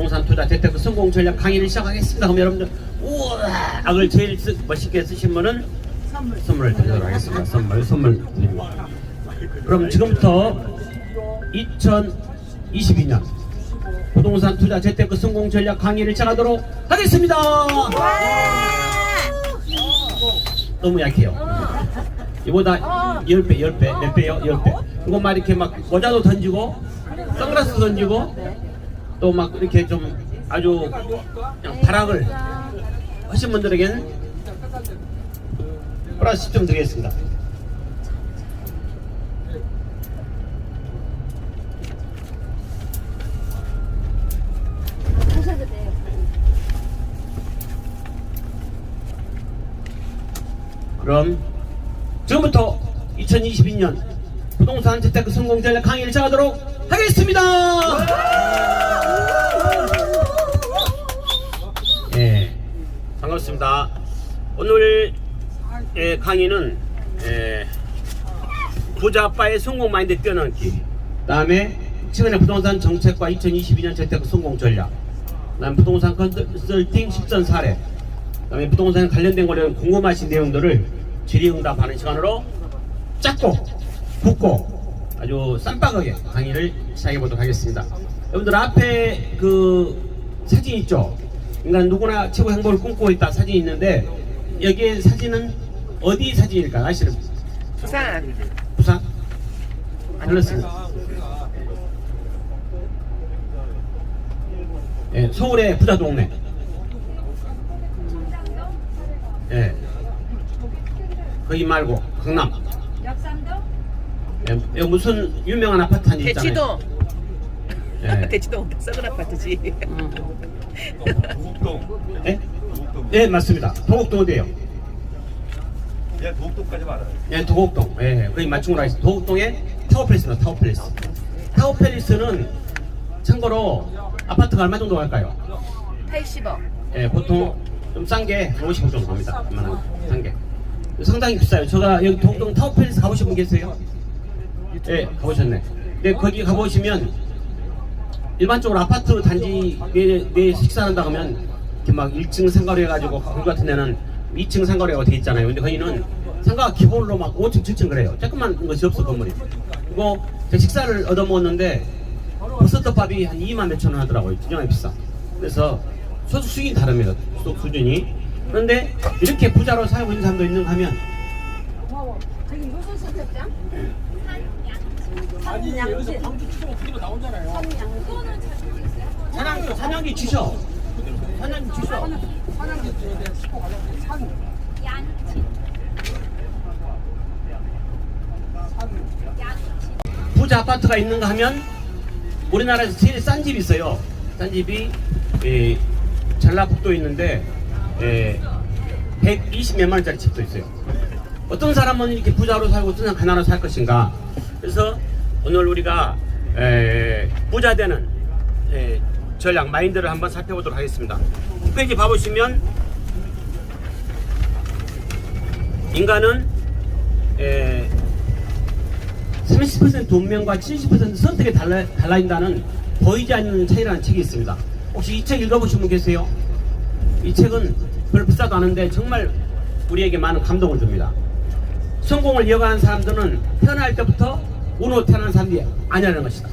부동산 투자 재테크 성공 전략 강의를 시작하겠습니다. 그럼 여러분들 우와 악을 제일 멋있게 쓰신 분은 선물을 드리도록 하겠습니다. 선물 드립니다. 그럼 지금부터 2022년 부동산 투자 재테크 성공 전략 강의를 시작하도록 하겠습니다. 너무 약해요. 이보다 10배, 몇 배요? 10배. 이거 막 이렇게 막 모자도 던지고 선글라스 던지고 또 막 이렇게 좀 아주 그냥 발악을 하신 분들에게는 플러스 10점 드리겠습니다. 그럼 지금부터 2022년 부동산 재테크 성공 전략 강의를 시작하도록 하겠습니다. 예, 반갑습니다. 오늘 강의는 부자 아빠의 성공 마인드 뛰어넘기, 다음에 최근의 부동산 정책과 2022년 재테크 성공 전략, 다음 부동산 컨설팅 실전 사례, 그다음에 부동산 관련된 거는 궁금하신 내용들을 질의응답하는 시간으로 짧고 굵고 아주 쌈박하게 강의를 시작해 보도록 하겠습니다. 여러분들 앞에 그 사진 있죠? 인간 누구나 최고 행복을 꿈꾸고 있다 사진이 있는데 여기에 사진은 어디 사진일까요? 아시는 분? 부산. 부산? 틀렸습니다. 예, 서울의 부자 동네. 예. 거기 말고 강남. 역삼동? 예, 여기 무슨 유명한 아파트 한 집 있잖아요. 대치동. 예. 대치동 썩은 아파트지. 도곡동. 예? 예, 맞습니다. 도곡동 어디에요? 예, 도곡동까지 알아요. 예, 도곡동. 예, 거기 맞춘 거라 했어요. 도곡동에 타워팰리스입니다. 타워팰리스. 타워팰리스는 참고로 아파트가 얼마 정도 갈까요? 80억. 예, 보통 좀 싼 게 50억 정도 합니다. 웬만한 싼 게. 상당히 비싸요. 제가 여기 도곡동 타워팰리스 가보신 분 계세요? 예, 가보셨네. 근데 거기 가보시면 일반적으로 아파트 단지 내 식사한다 하면 이렇게 막 1층 상가로 해가지고 거기 같은 데는 2층 상가로가 돼 있잖아요. 근데 거기는 상가가 기본으로 막 5층, 7층 그래요. 조그만 것이 없어 건물이. 그리고 제 식사를 얻어먹었는데 버섯덮밥이 한 2만 몇천 원 하더라고요. 굉장히 비싸. 그래서 소득 수준이 다릅니다. 소득 수준이. 그런데 이렇게 부자로 살고 있는 사람도 있는가 하면 저기 무슨 선택장? 아니 여기서 광주 치고 그리고 나오잖아요. 산양. 사냥기 주셔. 사냥기 주셔. 부자 아파트가 있는가 하면 우리나라에서 제일 싼 집이 있어요. 싼 집이 전라북도에 있는데 120몇만 원짜리 집도 있어요. 어떤 사람은 이렇게 부자로 살고 어떤 사람은 가난하로 살 것인가. 그래서 오늘 우리가 부자 되는 전략 마인드를 한번 살펴보도록 하겠습니다. 홈페이지 봐보시면 인간은 30% 운명과 70% 선택에 달라진다는 보이지 않는 차이라는 책이 있습니다. 혹시 이 책 읽어보신 분 계세요? 이 책은 별로 비싸도 않은데 정말 우리에게 많은 감동을 줍니다. 성공을 이어가는 사람들은 태어날 때부터 운으로 태어난 사람들이 아니라는 것이다.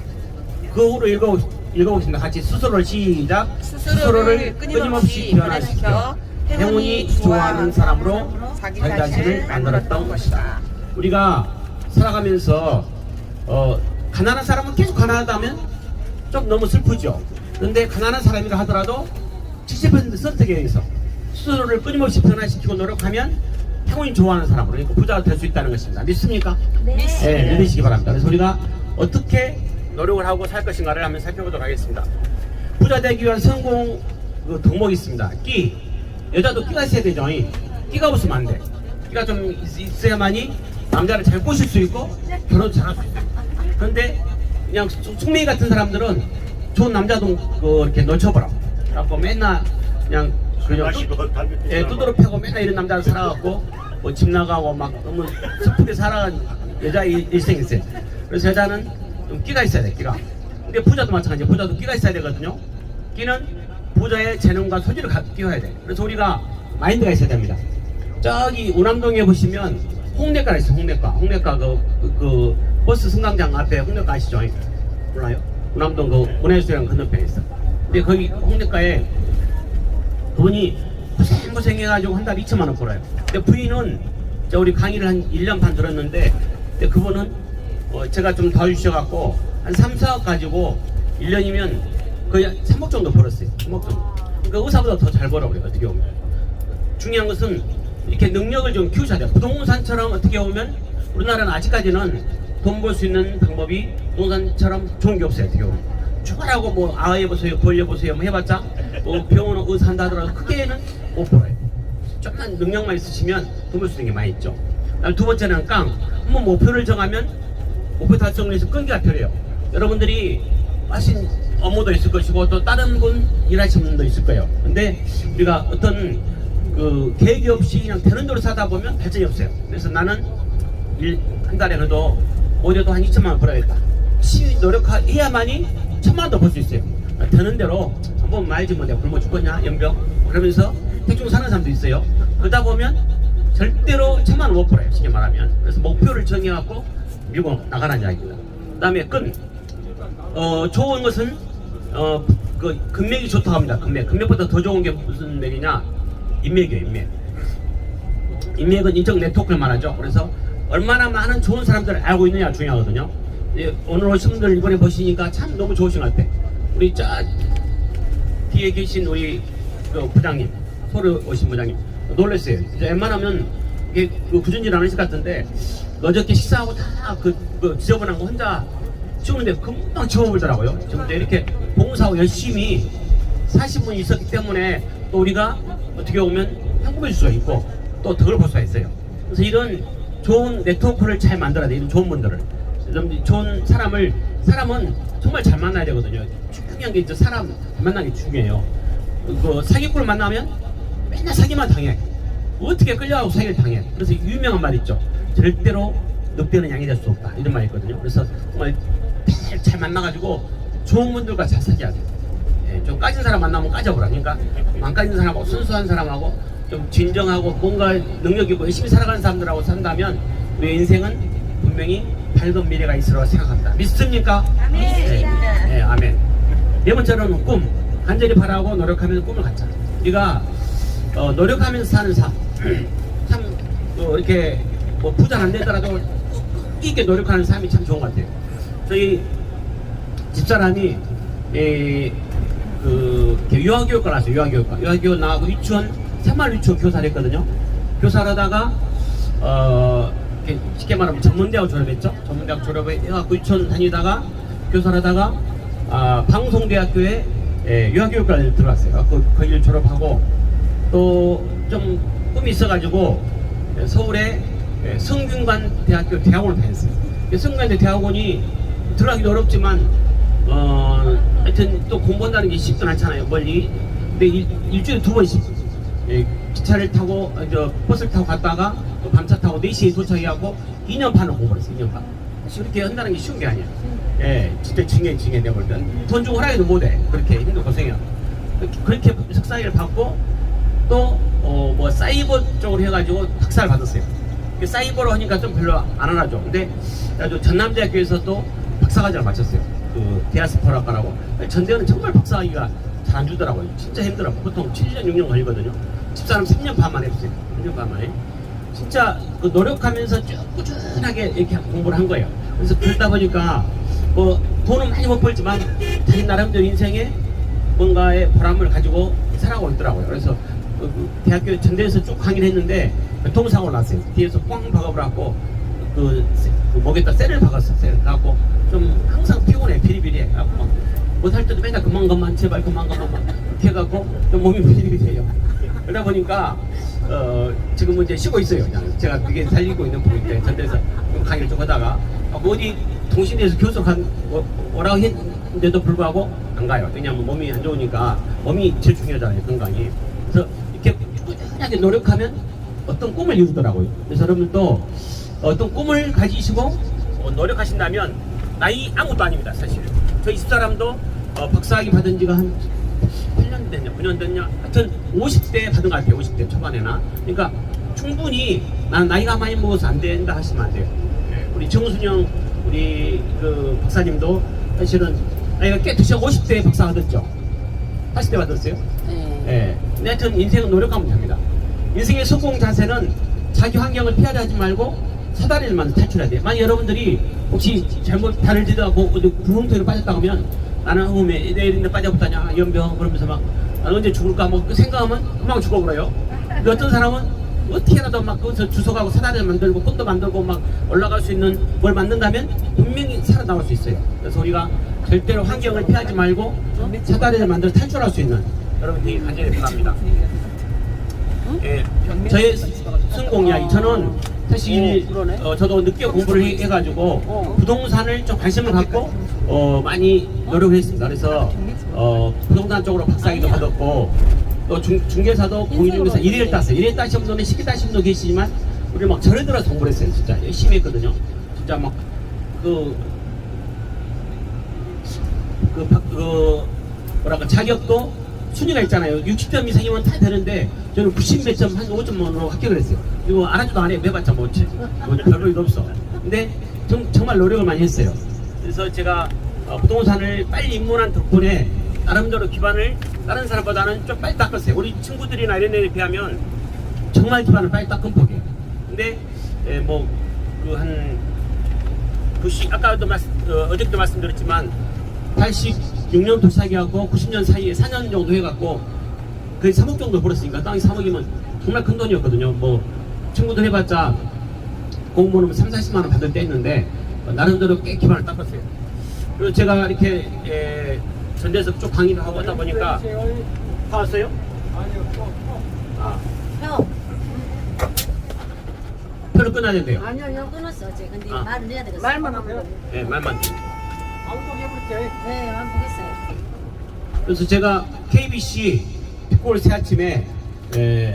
그 후로 읽어보겠습니다. 같이 스스로를 시작. 스스로를 끊임없이 변화시켜 행운이 좋아하는 사람으로 자기 자신을 만들었던 것이다. 우리가 살아가면서 가난한 사람은 계속 가난하다면 좀 너무 슬프죠. 그런데 가난한 사람이라 하더라도 70% 선택에 의해서 스스로를 끊임없이 변화시키고 노력하면 행운이 좋아하는 사람으로 그러니까 부자가 될 수 있다는 것입니다. 믿습니까? 네, 믿으시기 바랍니다. 그래서 우리가 어떻게 노력을 하고 살 것인가를 한번 살펴보도록 하겠습니다. 부자 되기 위한 성공 그 덕목이 있습니다. 끼. 여자도 끼가 있어야 되죠. 끼가 없으면 안 돼. 끼가 좀 있어야만이 남자를 잘 꼬실 수 있고 결혼도 잘할 수 있어요. 그런데 그냥 숙명이 같은 사람들은 좋은 남자도 이렇게 놓쳐버려. 그래갖고 맨날 그냥 두드러 패고 맨날 이런 남자를 살아갖고 뭐 집 나가고 막 너무 슬프게 살아간 여자 일생이 있어요. 그래서 여자는 좀 끼가 있어야 돼. 끼가. 근데 부자도 마찬가지예요. 부자도 끼가 있어야 되거든요. 끼는 부자의 재능과 소질을 띄워야 돼. 그래서 우리가 마인드가 있어야 됩니다. 저기 우남동에 보시면 홍대가가 있어요. 홍대가 그 버스 승강장 앞에 홍대가 아시죠? 몰라요? 우남동 그 문해수영 건너편에 있어. 근데 거기 홍대가에 그분이 고생해가지고 한 달에 2천만 원 벌어요. 근데 부인은 우리 강의를 한 1년 반 들었는데, 근데 그분은 제가 좀 도와주셔갖고 한 3, 4억 가지고 1년이면 거의 3억 정도 벌었어요. 3억 정도. 그러니까 의사보다 더 잘 벌어 그래요. 어떻게 보면. 중요한 것은 이렇게 능력을 좀 키우셔야 돼요. 부동산처럼 어떻게 보면 우리나라는 아직까지는 돈 벌 수 있는 방법이 부동산처럼 좋은 게 없어요. 어떻게 보면. 추가라고 뭐 아해보세요, 벌려보세요, 뭐 해봤자 뭐 병원 의사 한다 하더라도 크게는 못 벌어요. 조금만 능력만 있으시면 돈 벌 수 있는 게 많이 있죠. 그다음 두 번째는 한번 목표를 정하면 목표 달성을 위해서 끈기가 필요해요. 여러분들이 하신 업무도 있을 것이고 또 다른 분 일하시는 분도 있을 거예요. 근데 우리가 어떤 그 계획이 없이 그냥 되는 대로 사다 보면 발전이 없어요. 그래서 나는 한 달에 그래도 오히려도 한 2천만 원 벌어야겠다. 노력해야만이 1,000만 원도 벌 수 있어요. 되는 대로 한번 말지 뭐 내가 굶어 죽겠냐 연병 그러면서 대충 사는 사람도 있어요. 그러다 보면 절대로 1,000만 원 못 벌어요. 쉽게 말하면. 그래서 목표를 정해갖고 밀고 나가라는 이야기입니다. 그 다음에 좋은 것은 그 금맥이 좋다고 합니다. 금맥보다 더 좋은 게 무슨 맥이냐? 인맥이에요. 인맥은 인적 네트워크를 말하죠. 그래서 얼마나 많은 좋은 사람들을 알고 있느냐가 중요하거든요. 오늘 오신 분들 이번에 보시니까 참 너무 좋으신 것 같아. 우리 저 뒤에 계신 우리 그 부장님, 서울 오신 부장님 놀랐어요. 이제 웬만하면 이게 그 구준질 안 하실 것 같은데 어저께 식사하고 다 그 지저분한 거 혼자 치우는데 금방 치워버리더라고요. 지금 이렇게 봉사하고 열심히 사신 분이 있었기 때문에 또 우리가 어떻게 보면 행복해 줄 수가 있고 또 덕을 볼 수가 있어요. 그래서 이런 좋은 네트워크를 잘 만들어야 돼요. 이런 좋은 분들을. 좋은 사람은 정말 잘 만나야 되거든요. 중요한 게 이제 사람 만나는 게 중요해요. 그 사기꾼을 만나면 맨날 사기만 당해. 어떻게 끌려가고 사기를 당해. 그래서 유명한 말 있죠. 절대로 늑대는 양이 될 수 없다. 이런 말이 있거든요. 그래서 정말 잘 만나가지고 좋은 분들과 잘 사귀어야 돼요. 예, 좀 까진 사람 만나면 까져버려. 그러니까 안 까진 사람하고 순수한 사람하고 좀 진정하고 뭔가 능력 있고 열심히 살아가는 사람들하고 산다면 우리 인생은 분명히 밝은 미래가 있으리라고 생각합니다. 믿습니까? 아멘. 네, 아멘. 네 번째로는 꿈. 간절히 바라고 노력하면서 꿈을 갖자. 우리가 노력하면서 사는 삶. 참 이렇게 뭐 부자 안 되더라도 있게 노력하는 삶이 참 좋은 것 같아요. 저희 집사람이 유아교육과 나왔어요. 유아교육 나가고 유치원 생활 유치원 교사를 했거든요. 교사를 하다가 쉽게 말하면 전문대학 졸업했죠. 전문대학 졸업해갖고 유치원 다니다가 교사를 하다가 방송대학교에 유아교육과를 들어갔어요. 거기를 졸업하고 또 좀 꿈이 있어가지고 서울에 성균관 대학교 대학원을 다녔어요. 성균관 대학원이 들어가기도 어렵지만 하여튼 또 공부한다는 게 쉽진 않잖아요. 멀리. 근데 일주일에 2번씩 기차를 타고 버스를 타고 갔다가 또 밤차 타고 4시에 도착해갖고 2년 반을 공부를 했어요. 2년 반. 그렇게 한다는 게 쉬운 게 아니야. 예, 진짜 중요해 내가 볼 땐. 돈 주고 하라해도 못해. 그렇게 힘들고 고생해요. 그렇게 석사를 받고 또 뭐 사이버 쪽으로 해가지고 학사를 받았어요. 사이버로 하니까 좀 별로 안 하죠. 근데 전남대학교에서 또 박사과정을 마쳤어요. 그 디아스포라과라고. 전대는 정말 박사학위가 잘 안 주더라고요. 진짜 힘들어요. 보통 7년 6년 걸리거든요. 집사람 3년 반 만에 했어요. 3년 반 만에. 진짜 그 노력하면서 쭉 꾸준하게 이렇게 공부를 한 거예요. 그래서 그러다 보니까 뭐 돈은 많이 못 벌지만 자기 나름대로 인생에 뭔가의 보람을 가지고 살아가고 있더라고요. 그래서 대학교 전대에서 쭉 강의를 했는데 교통사고가 났어요. 뒤에서 꽝 박아버렸고 그 목에다 쇠를 박았어. 쇠를 갖고 좀 항상 피곤해. 비리비리해. 갖고 막 못할 때도 맨날 그만 제발 그만 이렇게 해갖고 좀 몸이 비리비리해요. 그러다 보니까 지금은 이제 쉬고 있어요. 그냥 제가 그게 살리고 있는 부분인데 전대에서 강의를 좀 하다가 어디 동신대에서 교수 오라고 했는데도 불구하고 안 가요. 왜냐면 몸이 안 좋으니까. 몸이 제일 중요하잖아요. 건강이. 그래서 이렇게 꾸준하게 노력하면 어떤 꿈을 이루더라고요. 그래서 여러분도 어떤 꿈을 가지시고 노력하신다면 나이 아무것도 아닙니다. 사실 저희 집사람도 박사학위 받은 지가 한 8년 됐냐, 9년 됐냐, 하여튼 50대 받은 것 같아요. 50대 초반에나. 그러니까 충분히 난 나이가 많이 먹어서 안 된다 하시면 안 돼요. 우리 정순영 우리 그 박사님도 사실은 나이가 꽤 드셔 50대에 박사 받았죠. 80대 받았어요? 네. 예. 근데 하여튼 인생은 노력하면 됩니다. 인생의 성공 자세는 자기 환경을 피하려 하지 말고 사다리를 만들어 탈출해야 돼요. 만약 여러분들이 혹시 잘못 다를 지도하고 어디 구렁텅이로 빠졌다 하면 나는 내일 이런데 빠져붙다냐 연병 그러면서 막 나는 언제 죽을까 뭐 생각하면 금방 죽어버려요. 근데 어떤 사람은 어떻게라도 막 거기서 주워가고 사다리를 만들고 꽃도 만들고 막 올라갈 수 있는 뭘 만든다면 분명히 살아나올 수 있어요. 그래서 우리가 절대로 환경을 피하지 말고 사다리를 만들어 탈출할 수 있는 여러분들이 가져야 바랍니다. 예, 저의 성공 이야기 저는 사실 저도 늦게 공부를 해가지고 부동산을 좀 관심을 갖고 많이 노력을 했습니다. 그래서 부동산 쪽으로 박사학위도 받았고 또 중개사도 공인중개사 1위를 땄어요. 1위 따신 분은 10위 따신 분도 계시지만 우리 막 절에 들어서 공부를 했어요. 진짜 열심히 했거든요. 진짜 막 뭐랄까 자격도 순위가 있잖아요. 60점 이상이면 다 되는데 저는 90몇 점, 한 5점으로 합격을 했어요. 이거 알아주도 안 해. 매봤자 뭐 별로 일 없어. 근데 정말 노력을 많이 했어요. 그래서 제가 부동산을 빨리 입문한 덕분에 나름대로 기반을 다른 사람보다는 좀 빨리 닦았어요. 우리 친구들이나 이런 애에 비하면 정말 기반을 빨리 닦은 폭이에요. 근데 아까도 어저께도 말씀드렸지만 86년부터 시작해갖고 90년 사이에 4년 정도 해갖고 거의 3억 정도 벌었으니까 땅이 3억이면 정말 큰 돈이었거든요. 뭐 친구들 해봤자 공무원은 3, 40만 원 받을 때 있는데 나름대로 꽤 기반을 닦았어요. 그리고 제가 이렇게 전대에서 쭉 강의를 하고 하다 보니까 다 왔어요? 아, 형. 표를 끊어야 된대요. 아니요, 형 끊었어. 어제. 근데 아. 말을 해야 되겠어. 말만 하세요. 네, 말만. 네, 한번 보겠어요. 그래서 제가 KBC pit골 새아침에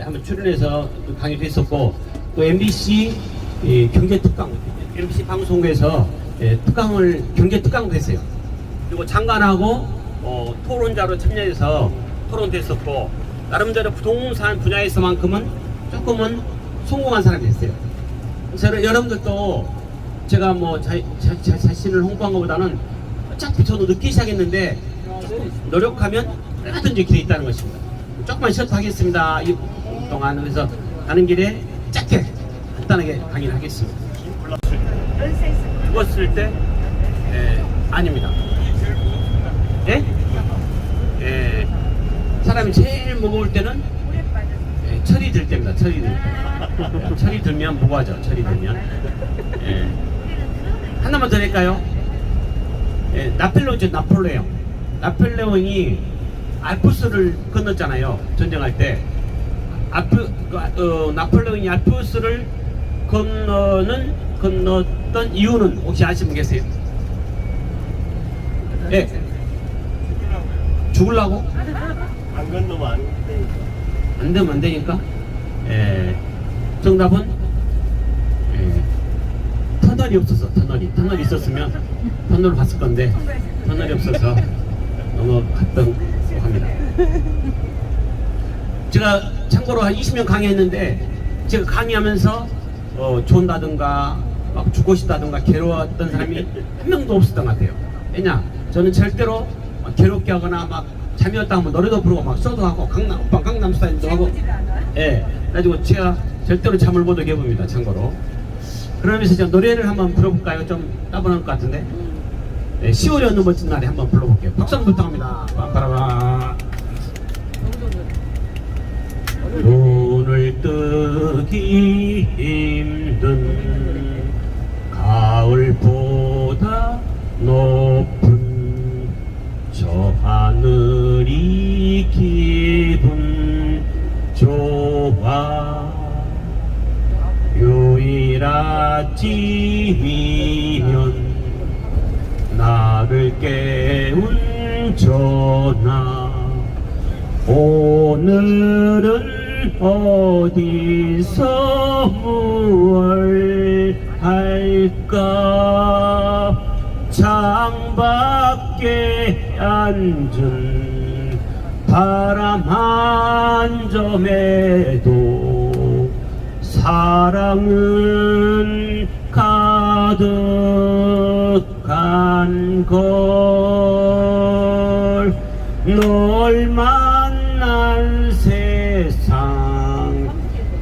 한번 출연해서 강의도 했었고 또 MBC 경제 특강, MBC 방송국에서 경제 특강도 했어요. 그리고 장관하고 토론자로 참여해서 토론도 했었고 나름대로 부동산 분야에서만큼은 조금은 성공한 사람이 됐어요. 그래서 여러분들도 제가 뭐 자신을 홍보한 것보다는 어차피 저도 늦게 시작했는데 조금 노력하면 얼마든지 길이 있다는 것입니다. 조금만 쉬어도 하겠습니다. 이 동안 그래서 가는 길에 짧게 간단하게 강의를 하겠습니다. 죽었을 때? 아닙니다. 예? 사람이 제일 무거울 때는 철이 들 때입니다. 철이 들 때. 철이 들면 무거워져. 철이 들면. 하나만 더 할까요? 나폴레옹이죠. 나폴레옹이 알프스를 건넜잖아요. 전쟁할 때. 나폴레옹이 알프스를 건넜던 이유는 혹시 아시는 분 계세요? 예. 죽으려고? 안 건너면 안 돼. 안 되면 안 되니까. 정답은 터널이 없어서 터널이 있었으면 터널을 봤을 건데 터널이 없어서 넘어갔던 합니다. 제가 참고로 한 20년 강의했는데 제가 강의하면서 좋은다든가 막 죽고 싶다든가 괴로웠던 사람이 한 명도 없었던 것 같아요. 왜냐? 저는 절대로 막 괴롭게 하거나 막 잠이 왔다 하면 노래도 부르고 막 쇼도 하고 강남 스타일도 하고 그래가지고 제가 절대로 잠을 못 오게 해봅니다. 참고로. 그러면서 제가 노래를 한번 불러볼까요? 좀 따분할 것 같은데 10월이 어느 멋진 날에 한번 불러볼게요. 박수 한번 부탁합니다. 빠빠라바. 눈을 뜨기 힘든 가을보다 높은 저 하늘이 기분 좋아 요일 아침이면 나를 깨운 전화 오늘은 어디서 무얼 할까 창밖에 앉은 바람 한 점에도 사랑은 가득한 걸 널 만난 세상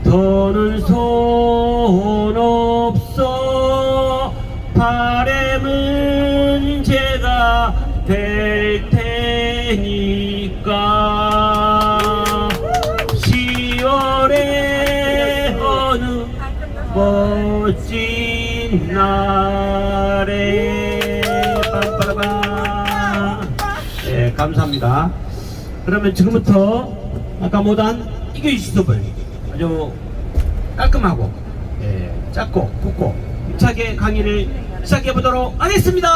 더는 손 없어 바람은 제가 될 테니까 10월의 어느 멋진 날에 빰빠라밤. 네, 감사합니다. 그러면 지금부터 아까 못한 이겨주시도를 아주 깔끔하고 짧고 굵고 힘차게 강의를 시작해 보도록 하겠습니다.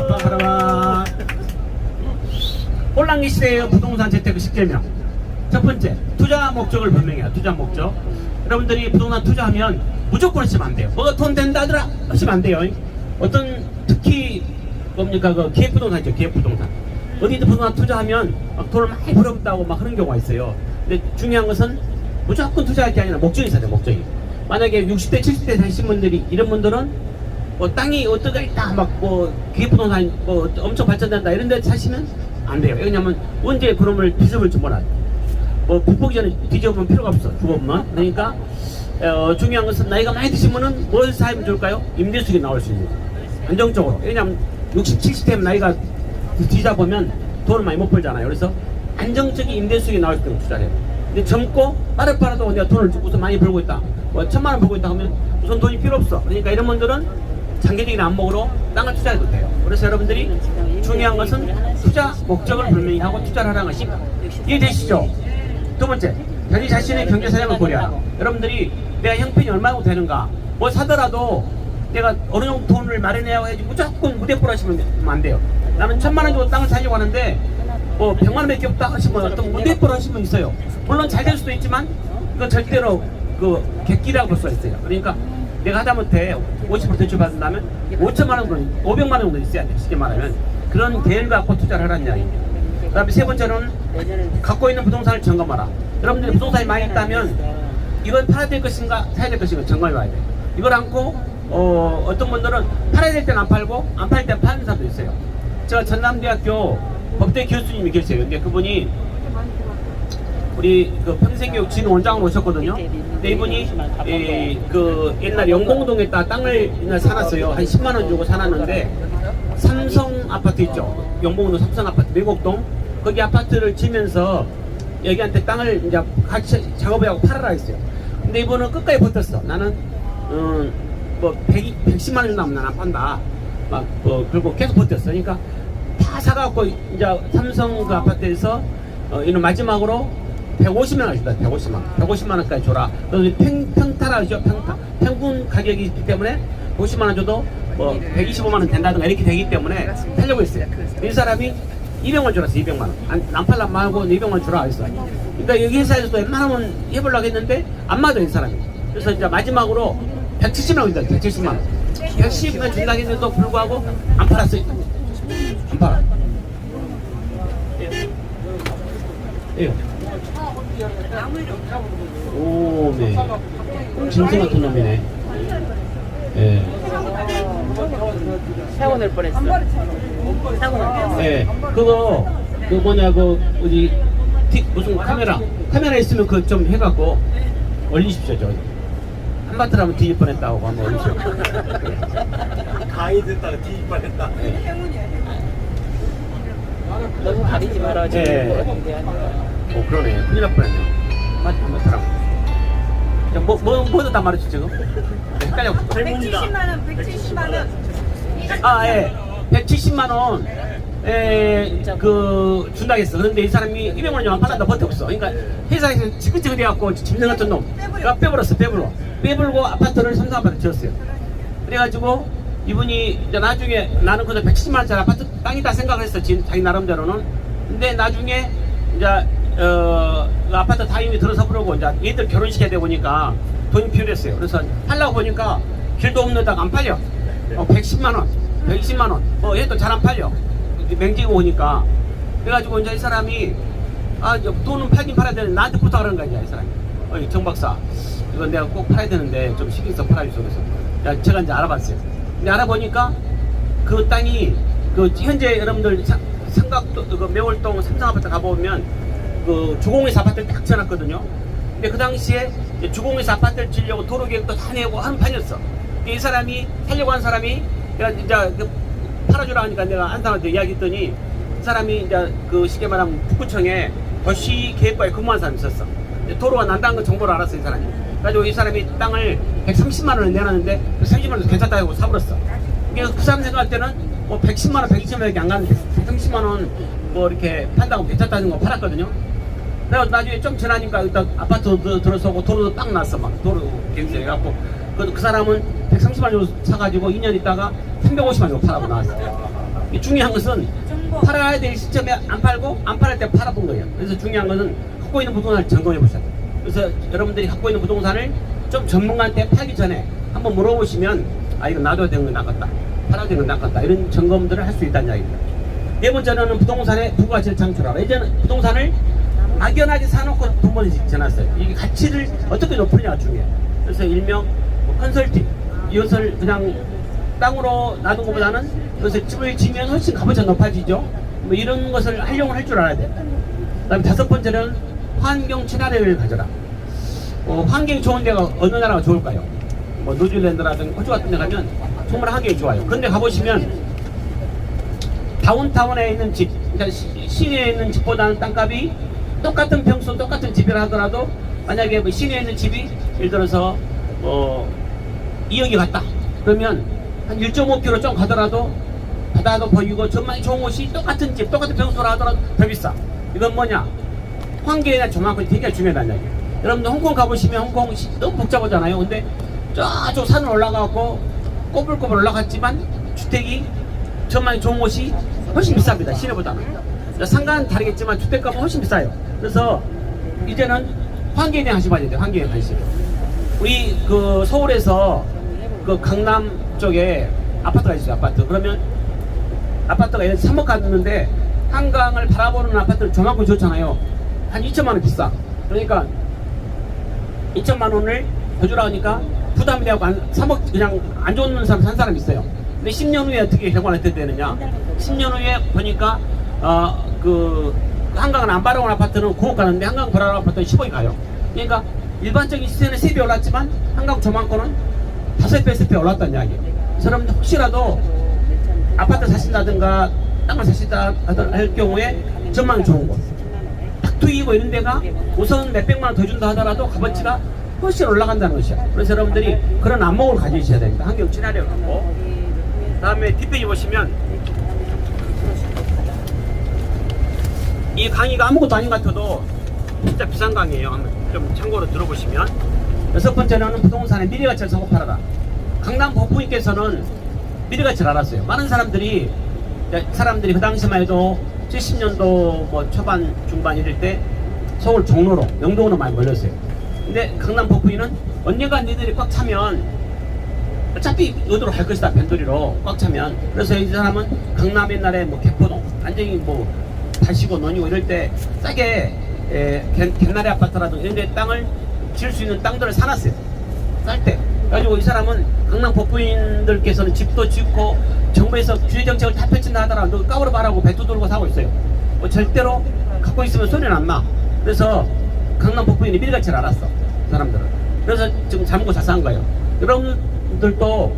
빰빠라밤. 혼란기 시대의 부동산 재테크 10개명. 첫 번째, 투자 목적을 분명해요. 투자 목적. 여러분들이 부동산 투자하면 무조건 하시면 안 돼요. 뭐가 돈 된다더라 하시면 안 돼요. 어떤 특히 뭡니까 그 기획부동산 있죠. 기획부동산. 어디든 부동산 투자하면 막 돈을 많이 벌었다고 막 그런 경우가 있어요. 근데 중요한 것은 무조건 투자할 게 아니라 목적이 있어야 돼요. 목적이. 만약에 60대 70대 되신 분들이 이런 분들은 뭐 땅이 어떻게 있다 막 뭐 기획부동산 뭐 엄청 발전된다 이런 데 사시면 안 돼요. 왜냐면 언제 그놈을 뒤집을 줄 몰라요. 뭐 북보기 전에 뒤집으면 필요가 없어. 죽어보면. 그러니까 중요한 것은 나이가 많이 드시면은 뭘 사면 좋을까요? 임대수익이 나올 수 있는 안정적으로. 왜냐면 60, 70 되면 나이가 뒤다 보면 돈을 많이 못 벌잖아요. 그래서 안정적인 임대수익이 나올 수 있는 투자를 해요. 근데 젊고 빠르빠르도 내가 돈을 우선 많이 벌고 있다. 뭐 1000만 원 벌고 있다 하면 우선 돈이 필요 없어. 그러니까 이런 분들은 장기적인 안목으로 땅을 투자해도 돼요. 그래서 여러분들이 중요한 것은 투자 목적을 분명히 하고 투자를 하라는 것이 이해되시죠? 두 번째, 자기 자신의 경제 사정을 고려하라. 여러분들이 내가 형편이 얼마나 되는가, 뭐 사더라도 내가 어느 정도 돈을 마련해야 해야지 무조건 무대뽀로 하시면 안 돼요. 나는 1000만 원 주고 땅을 사려고 하는데 뭐 100만 원밖에 없다 하시면 어떤 무대뽀로 하시면 있어요. 물론 잘 될 수도 있지만 이건 절대로 그 객기라고 볼 수가 있어요. 그러니까 내가 하다못해 50% 대출 받는다면 5천만 원 정도, 500만 원 정도 있어야 돼. 쉽게 말하면 그런 계획을 갖고 투자를 하라는 이야기입니다. 그 다음에 세 번째는 갖고 있는 부동산을 점검하라. 여러분들이 부동산이 많이 있다면 이건 팔아야 될 것인가 사야 될 것인가 점검해 봐야 돼. 이걸 안고 어떤 분들은 팔아야 될 때는 안 팔고 안 팔 때는 파는 사람도 있어요. 제가 전남대학교 법대 교수님이 계세요. 근데 그분이 우리 그 평생교육 진 원장으로 오셨거든요. 근데 이분이 그 옛날 영봉동에다 땅을 옛날 사놨어요. 한 10만 원 주고 사놨는데 삼성 아파트 있죠. 영봉동 삼성 아파트 매곡동 거기 아파트를 지면서 여기한테 땅을 이제 같이 작업해하고 팔아라 했어요. 근데 이분은 끝까지 버텼어. 나는 뭐 110만 원 남으면 난 안 판다. 막 그리고 계속 버텼어. 그러니까 다 사갖고 이제 삼성 그 아파트에서 이는 마지막으로 150만 원 준다. 150만 원까지 줘라. 그래서 평타라죠. 평균 가격이 있기 때문에 50만 원 줘도 뭐 125만 원 된다든가 이렇게 되기 때문에 살려고 했어요. 이 사람이 200만 원 줄었어. 200만 원. 안 팔라 말고 200만 원 주라 했어. 그러니까 여기 회사에서도 웬만하면 해보려고 했는데 안 맞아 이 사람이. 그래서 이제 마지막으로 170만 원 준다. 170만 원. 110만 원 준다고 했는데도 불구하고 안 팔았어요. 안 팔아. 예. 오, 네. 진짜 같은 놈이네. 예. 사고 낼 뻔했어. 사고 날 뻔했어. 예. 그거, 뭐냐, 어디, 무슨 카메라 있으면 그거 좀 해갖고 올리십시오, 저. 한바트라면 뒤질 뻔했다고 한번 올리십시오. 강의 듣다가 뒤집 뻔했다. 너무 가리지 마라. 예. 그러네. 큰일 날 뻔했네요. 한바트라면. 뭐 듣다 말했지, 지금? 네, 헷갈려갖고. 170만 원, 170만 원. 아, 예. 170만 원. 준다고 했어. 그런데 이 사람이 200만 원이 안 팔았다 버텼어. 그러니까 회사에서 지긋지긋 해갖고 짐승 같은 놈. 그러니까 빼불고 아파트를 삼성 아파트 지었어요. 그래가지고 이분이 이제 나중에 나는 그저 170만 원짜리 아파트 땅이다 생각을 했어. 자기 나름대로는. 근데 나중에 이제 그 아파트 타임이 들어서 부르고 이제 얘들 결혼시켜야 되고 보니까 돈이 필요했어요. 그래서 하려고 보니까 길도 없는 데가 안 팔려. 110만 원, 120만 원. 얘도 잘 안 팔려. 맹지고 오니까 그래가지고 이제 이 사람이 돈은 팔긴 팔아야 되는데 나한테 부탁하는 거야 이 사람이. 정 박사 이건 내가 꼭 팔아야 되는데 좀 신경 써 팔아주소. 그래서 제가 이제 알아봤어요. 근데 알아보니까 그 땅이 그 현재 여러분들 삼각도 그 매월동 삼성아파트 가보면 그 주공에서 아파트를 딱 지어놨거든요. 근데 그 당시에 이제 주공에서 아파트를 지으려고 도로 계획도 다 내고 하는 판이었어. 이 사람이 살려고 한 사람이 내가 이제 팔아주라 하니까 내가 한 사람한테 이야기했더니 그 사람이 이제 그 쉽게 말하면 북구청에 도시 계획과에 근무한 사람이 있었어. 도로가 난다는 거 정보를 알았어 이 사람이. 그래가지고 이 사람이 땅을 130만 원을 내놨는데 130만 원에서 괜찮다고 사버렸어. 그 사람 생각할 때는 뭐 110만 원, 120만 원밖에 안 가는데 130만 원 뭐 이렇게 판다고 괜찮다는 거 팔았거든요. 내가 나중에 좀 지나니까 일단 아파트 들어서고 도로도 딱 났어. 막 도로 계획서 해갖고 그 사람은 130만 원 사가지고 2년 있다가 350만 원 팔아고 나왔어. 중요한 것은 팔아야 될 시점에 안 팔고 안 팔할 때 팔아본 거예요. 그래서 중요한 것은 갖고 있는 부동산을 점검해 보셔야 돼요. 그래서 여러분들이 갖고 있는 부동산을 좀 전문가한테 팔기 전에 한번 물어보시면 이거 놔둬야 되는 건 낫겠다, 팔아야 되는 건 낫겠다, 이런 점검들을 할 수 있다는 이야기입니다. 네 번째는 부동산의 부가가치를 창출하라. 이제는 부동산을 막연하게 사놓고 돈 벌이 지어놨어요. 이게 가치를 어떻게 높이냐가 중요해요. 그래서 일명 컨설팅, 이것을 그냥 땅으로 놔둔 것보다는 이것을 집을 지면 훨씬 값어치가 높아지죠. 뭐 이런 것을 활용을 할 줄 알아야 돼요. 그 다음에 다섯 번째는 환경 친화력을 가져라. 환경이 좋은 데가 어느 나라가 좋을까요? 뭐 뉴질랜드라든가 호주 같은 데 가면 정말 환경이 좋아요. 그런데 가보시면 다운타운에 있는 집, 그러니까 시내에 있는 집보다는 땅값이 똑같은 평수, 똑같은 집이라 하더라도 만약에 뭐 시내에 있는 집이 예를 들어서 2억이 갔다. 그러면 한 1.5km 좀 가더라도 바다도 보이고 전망이 좋은 곳이 똑같은 집, 똑같은 평수라 하더라도 더 비싸. 이건 뭐냐? 환경에 대한 조망이 되게 중요하다는 이야기예요. 여러분들 홍콩 가보시면 홍콩 너무 복잡하잖아요. 근데 저쪽 산을 올라가고 꼬불꼬불 올라갔지만 주택이 전망이 좋은 곳이 훨씬 비쌉니다. 시내보다는. 상가는 다르겠지만 주택값은 훨씬 비싸요. 그래서 이제는 환경에 대한 관심 가져야 돼요. 환경에 관심. 우리 그 서울에서 그 강남 쪽에 아파트가 있어요. 아파트. 그러면 아파트가 3억 갔는데 한강을 바라보는 아파트는 저만큼 좋잖아요. 한 2천만 원 비싸. 그러니까 2천만 원을 더 주라 하니까 부담이 되고 3억 그냥 안 좋은 사람 산 사람이 있어요. 근데 10년 후에 어떻게 결과가 어떻게 되느냐? 10년 후에 보니까 그 한강은 안 바라보는 아파트는 9억 가는데 한강 바라보는 아파트는 10억이 가요. 그러니까 일반적인 시세는 3배 올랐지만 한강 조망권은 5배, 10배 올랐다는 이야기예요. 여러분들 혹시라도 아파트 사신다든가 땅을 사신다 할 경우에 전망이 좋은 곳, 탁투이고 이런 데가 우선 몇백만 원 더 준다 하더라도 값어치가 훨씬 올라간다는 것이야. 그래서 여러분들이 그런 안목을 가지셔야 됩니다. 환경 친화력을 갖고. 다음에 뒷페이지 보시면 이 강의가 아무것도 아닌 것 같아도 진짜 비싼 강의예요. 한번 좀 참고로 들어보시면. 여섯 번째는 부동산의 미래가치를 성공하라. 강남 법부님께서는 미래가치를 알았어요. 많은 사람들이 그 당시만 해도 70년도 뭐 초반 중반 이럴 때 서울 종로로 명동으로 많이 몰렸어요. 근데 강남 법부인은 언젠가 니들이 꽉 차면 어차피 어디로 갈 것이다. 변두리로 꽉 차면. 그래서 이 사람은 강남 옛날에 뭐 개포동 완전히 뭐 다시고 논이고 이럴 때 싸게 갯나래 아파트라든가 이런 데 땅을 지을 수 있는 땅들을 사놨어요. 쌀 때. 그래가지고 이 사람은 강남 법부인들께서는 집도 짓고 정부에서 규제정책을 다 펼친다 하더라도 까불어 말하고 배도 돌고 사고 있어요. 뭐 절대로 갖고 있으면 소리는 안 나. 그래서 강남 법부인이 미래가치를 알았어. 그 사람들은. 그래서 지금 잠고 자사한 거예요. 여러분들도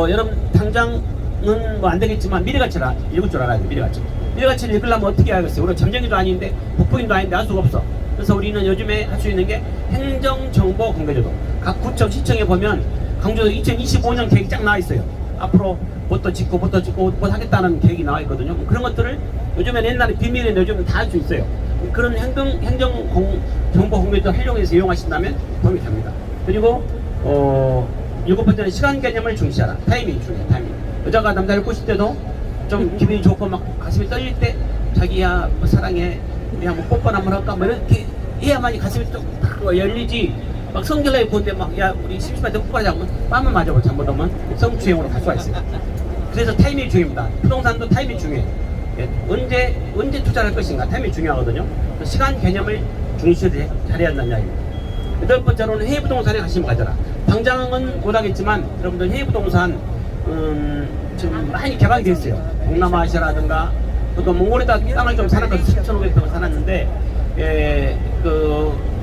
여러분 당장은 뭐 안 되겠지만 미래가치를 읽을 줄 알아야 돼. 미래가치를 읽으려면 어떻게 해야겠어요? 우리가 점쟁이도 아닌데 법부인도 아닌데 할 수가 없어. 그래서 우리는 요즘에 할 수 있는 게 행정정보 공개제도. 각 구청, 시청에 보면 강조도 2025년 계획이 쫙 나와 있어요. 앞으로 뭣도 짓고 뭐 하겠다는 계획이 나와 있거든요. 그런 것들을 요즘에는 옛날에 비밀인데 요즘은 다 할 수 있어요. 그런 행정정보 공개제도 활용해서 이용하신다면 도움이 됩니다. 그리고 일곱 번째는 시간 개념을 중시하라. 타이밍이 중요해요. 타이밍. 여자가 남자를 꼬실 때도 좀 기분이 좋고 막 가슴이 떨릴 때 자기야 뭐 사랑해 우리 한번 뽀뽀 한번 할까 뭐 이렇게 해야만이 가슴이 좀 열리지. 막 성결하게 보는데 막 야 우리 심심할 때 뽀뽀하자 하면 뺨을 맞아버려. 잘못하면 성추행으로 갈 수가 있어요. 그래서 타이밍이 중요합니다. 부동산도 타이밍이 중요해요. 예, 언제 투자를 할 것인가 타임이 중요하거든요. 그 시간 개념을 중시를 잘해야 한다는 이야기입니다. 여덟 번째로는 해외 부동산에 관심을 가져라. 당장은 못하겠지만 여러분들 해외 부동산 지금 많이 개방이 되어 있어요. 동남아시아라든가 또 몽골에다 땅을 좀 사놨거든요. 7,500평을 사놨는데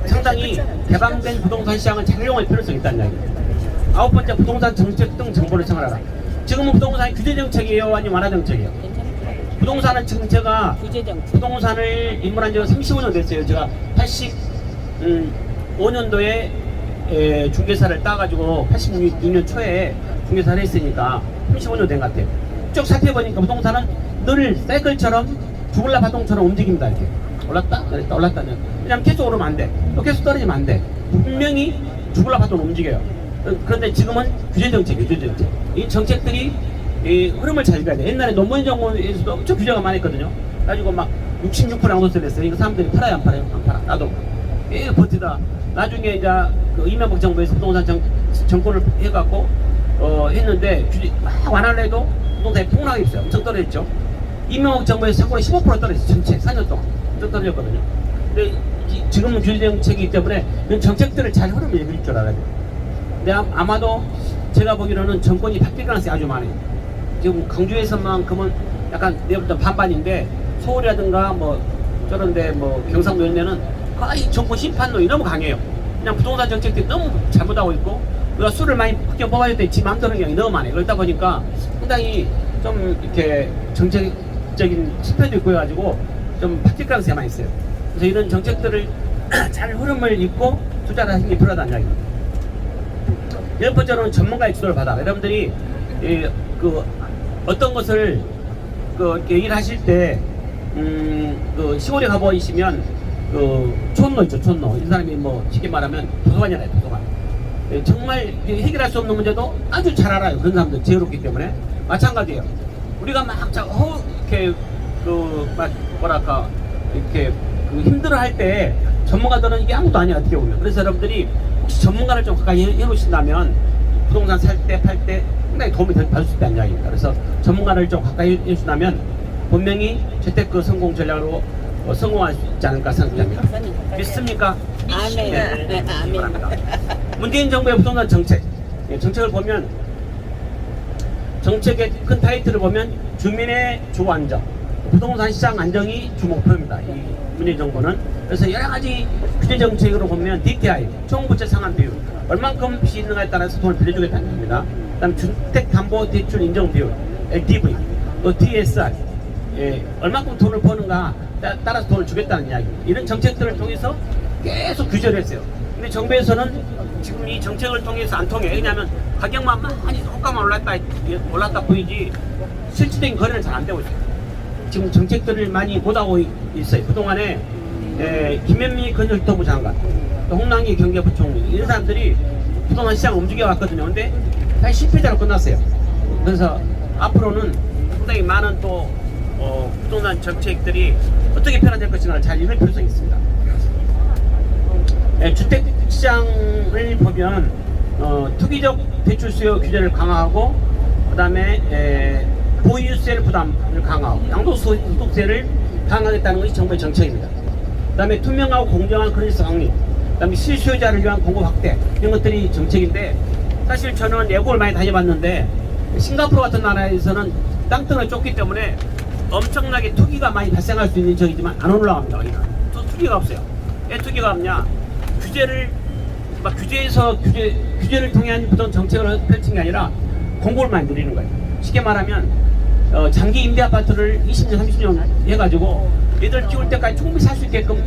상당히 개방된 부동산 시장을 잘 이용할 필요성이 있다는 이야기입니다. 아홉 번째, 부동산 정책 등 정보를 청하라. 지금은 부동산이 규제 정책이에요, 아니면 완화 정책이에요? 부동산은 지금 제가 규제 정책. 부동산을 입문한 지가 35년 됐어요. 제가 85년도에 중개사를 따가지고 86년 초에 중개사를 했으니까 35년 된 것 같아요. 쭉 살펴보니까 부동산은 늘 사이클처럼 주글라 파동처럼 움직입니다. 이렇게 올랐다 내렸다 올랐다 내렸다. 왜냐면 계속 오르면 안 돼. 또 계속 떨어지면 안 돼. 분명히 주글라 파동 움직여요. 그런데 지금은 규제 정책. 이 정책들이 이 흐름을 잘 읽어야 돼. 옛날에 논문 정보에서도 엄청 규제가 많았거든요. 가지고 막 66% 양도세를 냈어요. 이거 사람들이 팔아요, 안 팔아요? 안 팔아. 나도 버티다. 나중에 이제 그 이명박 정부에서 부동산 정권을 해갖고 했는데 규제 막 완화를 해도 부동산이 폭락이 있어요. 엄청 떨어졌죠. 이명박 정부에서 참고로 15% 떨어졌어요. 전체 4년 동안 엄청 떨어졌거든요. 근데 지금은 규제 정책이기 때문에 이런 정책들을 잘 흐름을 읽을 줄 알아야 돼요. 근데 아마도 제가 보기로는 정권이 바뀔 가능성이 아주 많아요. 지금 강주에서만큼은 약간 내부터 반반인데 서울이라든가 뭐 저런데 뭐 경상도 이런 데는 거의 정권 심판론이 너무 강해요. 그냥 부동산 정책들이 너무 잘못하고 있고 우리가 수를 많이 바뀌어 뽑아줄 때 지 마음대로 하는 경향이 너무 많아요. 그러다 보니까 상당히 좀 이렇게 정책적인 실패도 있고 해가지고 좀 바뀔 가능성이 많이 있어요. 그래서 이런 정책들을 잘 흐름을 읽고 투자를 하는 게 필요하다는 이야기입니다. 열 번째로는 전문가의 지도를 받아라. 여러분들이 어떤 것을 얘기를 하실 때 시골에 가보시면 촌노 있죠. 촌노. 이 사람이 뭐 쉽게 말하면 도서관이라요. 도서관. 정말 해결할 수 없는 문제도 아주 잘 알아요. 그런 사람들 지혜롭기 때문에 마찬가지예요. 우리가 막 이렇게 이렇게 힘들어할 때 전문가들은 이게 아무것도 아니야 어떻게 보면. 그래서 여러분들이 혹시 전문가를 좀 가까이 해놓으신다면 부동산 살 때 팔 때 상당히 도움이 받을 수 있다는 이야기입니다. 그래서 전문가를 좀 가까이 해주신다면 분명히 재테크 성공 전략으로 성공할 수 있지 않을까 생각합니다. 믿습니까? 아멘. 네. 아멘. 문재인 정부의 부동산 정책. 정책을 보면 정책의 큰 타이틀을 보면 주민의 주 안정, 부동산 시장 안정이 주 목표입니다. 이 문재인 정부는. 그래서 여러 가지 규제 정책으로 보면 DTI, 총부채 상환 비율, 얼만큼 빚이 있는가에 따라서 돈을 빌려주겠다는 겁니다. 그다음 주택담보대출 인정 비율, LTV, 또 DSR, 얼만큼 돈을 버는가 따라서 돈을 주겠다는 이야기입니다. 이런 정책들을 통해서 계속 규제를 했어요. 근데 정부에서는 지금 이 정책을 통해서 안 통해. 왜냐하면 가격만 많이 호가만 올랐다 보이지 실질적인 거래는 잘 안 되고 있어요. 지금 정책들을 많이 못하고 있어요. 그동안에 김현미 건설토부 장관, 또 홍남기 경제부총리 이런 사람들이 부동산 시장을 움직여왔거든요. 근데 사실 실패자로 끝났어요. 그래서 앞으로는 상당히 많은 또 부동산 정책들이 어떻게 변화될 것인가를 잘 읽을 필요성이 있습니다. 주택시장을 보면 투기적 대출 수요 규제를 강화하고 그 다음에 보유세 부담을 강화하고 양도소득세를 강화하겠다는 것이 정부의 정책입니다. 그 다음에 투명하고 공정한 크레딧 확립, 그 다음에 실수요자를 위한 공급 확대 이런 것들이 정책인데 사실 저는 외국을 많이 다녀봤는데 싱가포르 같은 나라에서는 땅덩어리 좁기 때문에 엄청나게 투기가 많이 발생할 수 있는 지역이지만 안 올라갑니다. 그러니까 또 투기가 없어요. 왜 투기가 없냐? 규제를 통한 부동 정책을 펼친 게 아니라 공고를 많이 누리는 거예요. 쉽게 말하면 장기 임대 아파트를 20년, 30년 해가지고 얘들 키울 때까지 충분히 살 수 있게끔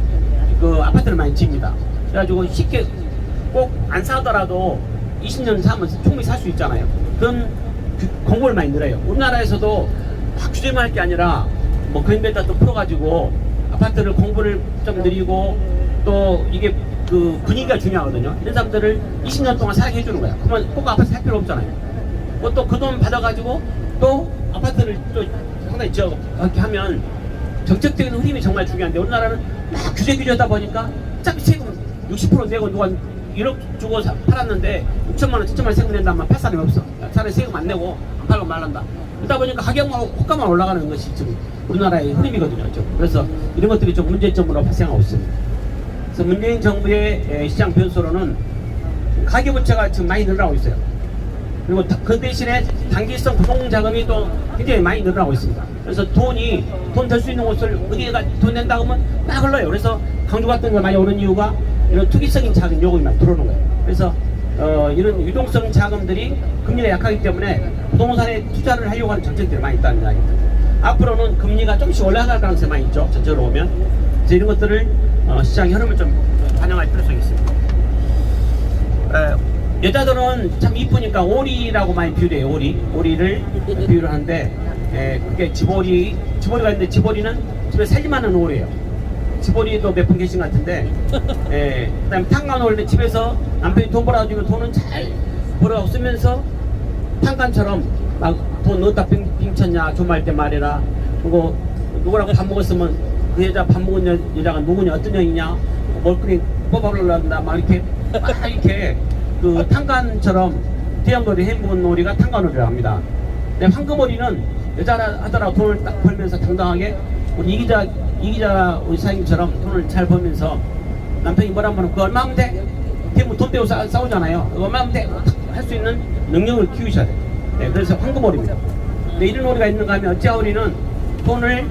그 아파트를 많이 지입니다. 그래가지고 쉽게 꼭 안 사더라도 20년 사면 충분히 살 수 있잖아요. 그런 공고를 많이 늘어요. 우리나라에서도 막 규제만 할 게 아니라 뭐 그린벨트도 풀어가지고 아파트를 공부를 좀 늘리고 또 이게 그 분위기가 중요하거든요. 이런 사람들을 20년 동안 살게 해주는 거야. 그러면 꼭 아파트 살 필요 없잖아요. 또 그 돈 받아가지고 또 아파트를 또 상당히 지어 이렇게 하면 정책적인 흐름이 정말 중요한데 우리나라는 막 규제하다 보니까 어차피 세금 60% 내고 누가 1억 주고 팔았는데 6천만 원, 7천만 원 세금 낸다면 팔 사람이 없어. 차라리 세금 안 내고 안 팔고 말란다. 그러다 보니까 가격만 호가만 올라가는 것이 지금 우리나라의 흐름이거든요. 좀. 그래서 이런 것들이 좀 문제점으로 발생하고 있습니다. 그래서 문재인 정부의 시장 변수로는 가계부채가 지금 많이 늘어나고 있어요. 그리고 그 대신에 단기성 부동자금이 또 굉장히 많이 늘어나고 있습니다. 그래서 돈 될 수 있는 곳을 어디에가 돈 낸다 하면 막 흘러요. 그래서 강조 같은 거 많이 오는 이유가 이런 투기적인 자금 요금이 막 들어오는 거예요. 그래서 이런 유동성 자금들이 금리가 약하기 때문에 부동산에 투자를 하려고 하는 정책들이 많이 있다는 이야기입니다. 앞으로는 금리가 조금씩 올라갈 가능성이 많이 있죠. 전체로 보면. 그래서 이런 것들을 시장 흐름을 좀 반영할 필요성이 있습니다. 여자들은 참 이쁘니까 오리라고 많이 비유를 해요. 오리를 비유를 하는데 그게 집오리가 있는데 집오리는 집에 살림하는 오리예요. 집오리도 몇 분 계신 것 같은데 그다음에 탕간 오리는 집에서 남편이 돈 벌어가지고 돈은 잘 벌어가고 쓰면서 탕간처럼 막 돈 넣었다 빙쳤냐 조말 때 말이라 그리고 누구랑 밥 먹었으면 그 여자 밥 먹은 여자가 누구냐 어떤 년이냐 멀쩡히 뽑아보려고 막 이렇게 그 탕간처럼 대형놀이 해먹은 놀이가 탕간놀이라고 합니다. 근데 황금오리는 여자라 하더라도 돈을 딱 벌면서 당당하게 우리 이기자 우리 사장님처럼 돈을 잘 벌면서 남편이 뭐라 하면 그거 얼마 하면 돼? 대부분 돈 떼고 싸우잖아요. 그거 얼마 하면 돼? 할 수 있는 능력을 키우셔야 돼요. 네, 그래서 황금오리입니다. 근데 이런 오리가 있는가 하면 어찌 오리는 돈을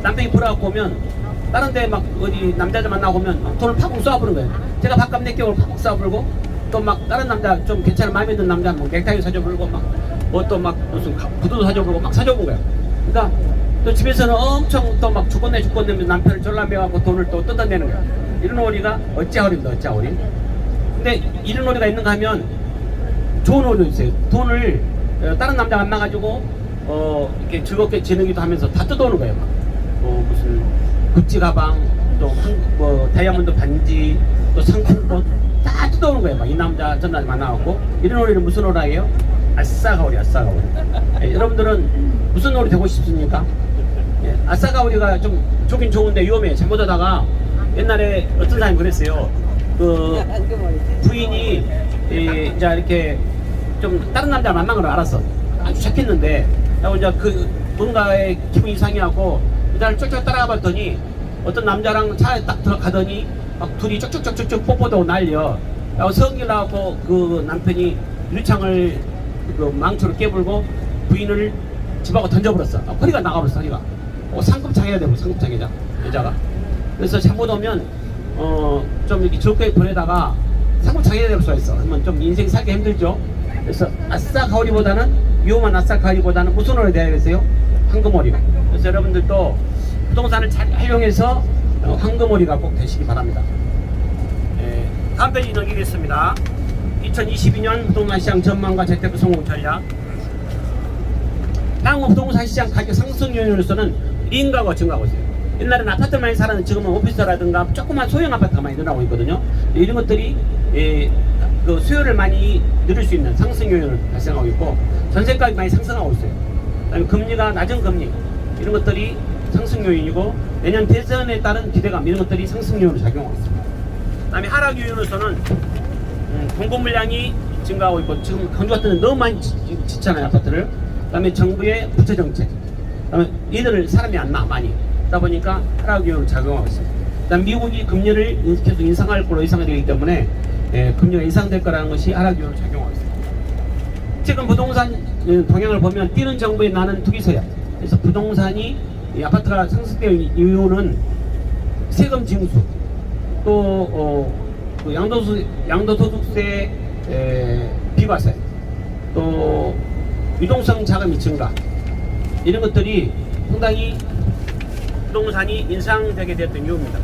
남편이 벌어갖고 오면 다른 데 막 어디 남자들 만나고 오면 막 돈을 팍 쏴부는 거예요. 제가 밥값 낼게요. 팍 쏴부르고 또 막 다른 남자 좀 괜찮은 마음에 드는 남자 뭐 넥타이 사줘부르고 막 뭐 또 막 무슨 구두도 사줘부르고 막 사줘본 거예요. 그러니까 또 집에서는 엄청 또 막 죽겠네 남편을 졸라매갖고 돈을 또 뜯어내는 거예요. 이런 오리가 어찌 오리입니다. 어찌 오리. 근데 이런 오리가 있는가 하면 좋은 오리도 있어요. 돈을 다른 남자 만나가지고 이렇게 즐겁게 지내기도 하면서 다 뜯어오는 거예요. 막. 무슨 구찌 가방, 또 뭐 다이아몬드 반지, 또 상품권 다 뜯어오는 거예요. 막 이 남자 저 남자 만나갖고 이런 오리는 무슨 오리예요? 아싸가오리. 여러분들은 무슨 오리 되고 싶습니까? 아싸가오리가 좀 좋긴 좋은데 위험해요. 잘못하다가 옛날에 어떤 사람이 그랬어요. 그 부인이 이제 이렇게 좀 다른 남자 만난 걸 알았어. 아주 착했는데 하고 이제 그 뭔가의 기분이 이상해하고 여자를 쫙쫙 따라가 봤더니 어떤 남자랑 차에 딱 들어가더니 막 둘이 쭉쭉쭉쭉 뽀뽀도 날려. 하고 성질나고 그 남편이 유리창을 그 망초를 깨불고 부인을 집하고 던져버렸어. 허리가 나가버렸어. 허리가. 상급장애가 되고 상급장애자 여자가. 그래서 잘못 오면 좀 이렇게 즐겁게 보내다가 상급장애가 될 수가 있어. 그러면 좀 인생 살기 힘들죠. 그래서 아싸 가오리보다는 위험한 아싸 가오리보다는 무슨 오리 되야겠어요? 황금오리. 그래서 여러분들도 부동산을 잘 활용해서 황금오리가 꼭 되시기 바랍니다. 다음 페이지 넘기겠습니다. 2022년 부동산 시장 전망과 재테크 성공 전략. 향후 부동산 시장 가격 상승 요인으로서는 인가가 증가하고 있어요. 옛날에는 아파트만 많이 살았는데 지금은 오피스라든가 조그만 소형 아파트가 많이 늘어나고 있거든요. 이런 것들이 그 수요를 많이 늘릴 수 있는 상승 요인을 발생하고 있고 전세가격이 많이 상승하고 있어요. 그다음에 금리가 낮은 금리 이런 것들이 상승 요인이고 내년 대선에 따른 기대감 이런 것들이 상승 요인으로 작용하고 있습니다. 그다음에 하락 요인으로서는 공급 물량이 증가하고 있고 지금 강조 같은 데 너무 많이 짓잖아요 아파트를. 그다음에 정부의 부채 정책. 그다음에 이들을 사람이 안 나 많이. 그러다 보니까 하락 요인으로 작용하고 있습니다. 그다음 미국이 금리를 계속 인상할 걸로 예상이 되기 때문에 금리가 인상될 거라는 것이 하락 요인으로 작용하고 있습니다. 최근 부동산 동향을 보면 뛰는 정부에 나는 투기세야. 그래서 부동산이 아파트가 상승된 이유는 세금 징수, 또 그 양도소득세 비과세, 또 유동성 자금이 증가 이런 것들이 상당히 부동산이 인상되게 됐던 이유입니다.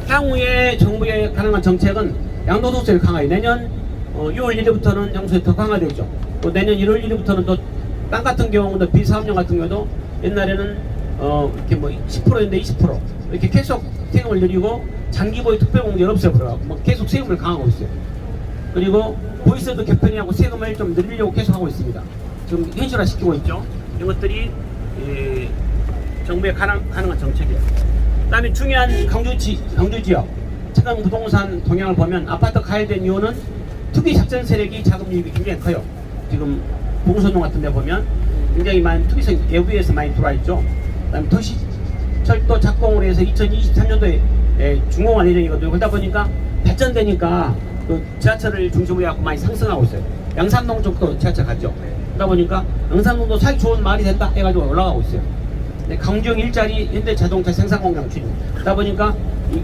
향후에 정부의 가능한 정책은 양도소득세를 강화해 내년 6월 1일부터는 양도소득이 더 강화되죠. 또 내년 1월 1일부터는 또 땅 같은 경우도 비사업용 같은 경우도 옛날에는 이렇게 뭐 10%인데 20% 이렇게 계속 세금을 늘리고 장기보유 특별공제를 없애버려요. 뭐 계속 세금을 강화하고 있어요. 그리고 보이스도 개편하고 세금을 좀 늘리려고 계속 하고 있습니다. 지금 현실화 시키고 있죠. 이런 것들이 정부의 가능한 정책이에요. 그 다음에 중요한 강주지역 최근 부동산 동향을 보면 아파트 가열된 이유는 투기 작전 세력이 자금 유입이 굉장히 커요. 지금 봉선동 같은 데 보면 굉장히 많은 투기성 외부에서 많이 들어와 있죠. 그다음에 도시철도 착공을 해서 2023년도에 준공할 예정이거든요. 그러다 보니까 발전되니까 그 지하철을 중심으로 해서 많이 상승하고 있어요. 양산동 쪽도 지하철 가죠. 그러다 보니까 양산동도 살기 좋은 마을이 됐다 해가지고 올라가고 있어요. 네, 강주역 일자리 현대자동차 생산공장 추진. 그러다 보니까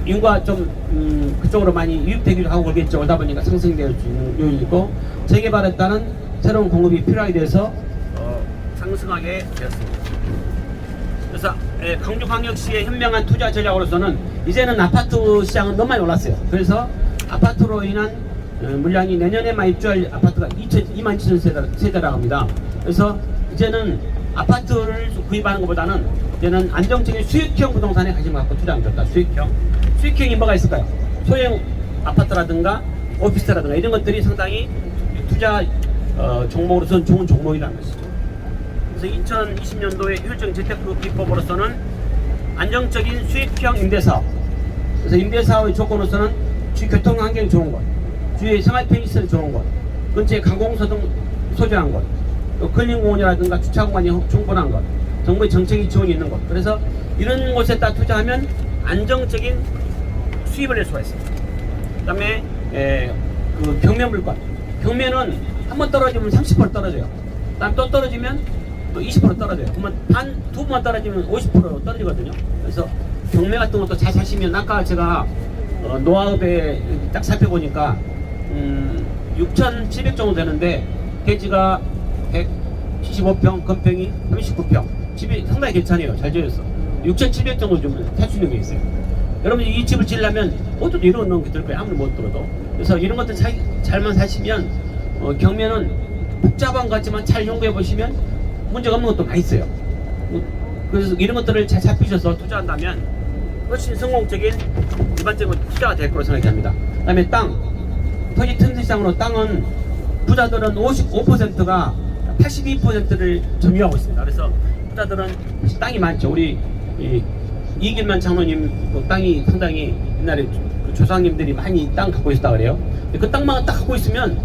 인구가 좀 그쪽으로 많이 유입되기도 하고 그러겠죠. 그러다 보니까 상승될 수 있는 요인이 있고 재개발에 따른 새로운 공급이 필요하게 돼서 상승하게 되었습니다. 그래서 강주광역시의 현명한 투자 전략으로서는 이제는 아파트 시장은 너무 많이 올랐어요. 그래서 아파트로 인한 물량이 내년에만 입주할 아파트가 2만 2천 세대라고 합니다. 그래서 이제는 아파트를 구입하는 것보다는 이제는 안정적인 수익형 부동산에 관심을 갖고 투자하는 게 좋다. 수익형이 뭐가 있을까요? 소형 아파트라든가 오피스라든가 이런 것들이 상당히 투자 종목으로서는 좋은 종목이라는 것이죠. 그래서 2020년도에 효율적인 재테크 기법으로서는 안정적인 수익형 임대사업. 그래서 임대사업의 조건으로서는 주 교통 환경이 좋은 것, 주위에 생활 편의시설이 좋은 것, 근처에 강공서 등 소재한 것, 또 근린공원이라든가 주차공간이 충분한 것, 정부의 정책이 지원이 있는 것. 그래서 이런 곳에다 투자하면 안정적인 수입을 낼 수가 있습니다. 그 다음에 그 경매 물건. 경매는 한번 떨어지면 30% 떨어져요. 그다음 또 떨어지면 또 20% 떨어져요. 그러면 두 번 떨어지면 50% 떨어지거든요. 그래서 경매 같은 것도 잘 사시면 아까 제가 노아읍에 딱 살펴보니까 6,700 정도 되는데 대지가 175평, 건평이 39평. 집이 상당히 괜찮아요. 잘 지어졌어. 6,700 정도 좀 살 수 있는 게 있어요. 여러분 이 집을 지으려면 어떻게 이런 놈이 들 거예요. 아무리 못 들어도. 그래서 이런 것들 잘만 사시면 경매는 복잡한 것 같지만 잘 연구해 보시면 문제가 없는 것도 많이 있어요. 그래서 이런 것들을 잘 잡히셔서 투자한다면 훨씬 성공적인 일반적인 투자가 될 거라고 생각이 됩니다. 그 다음에 땅. 토지 틈새 시장으로 땅은 부자들은 55%가 82%를 점유하고 있습니다. 그래서 부자들은 땅이 많죠. 우리 이길만 장로님 땅이 상당히 옛날에 그 조상님들이 많이 땅 갖고 있었다 그래요. 그 땅만 딱 갖고 있으면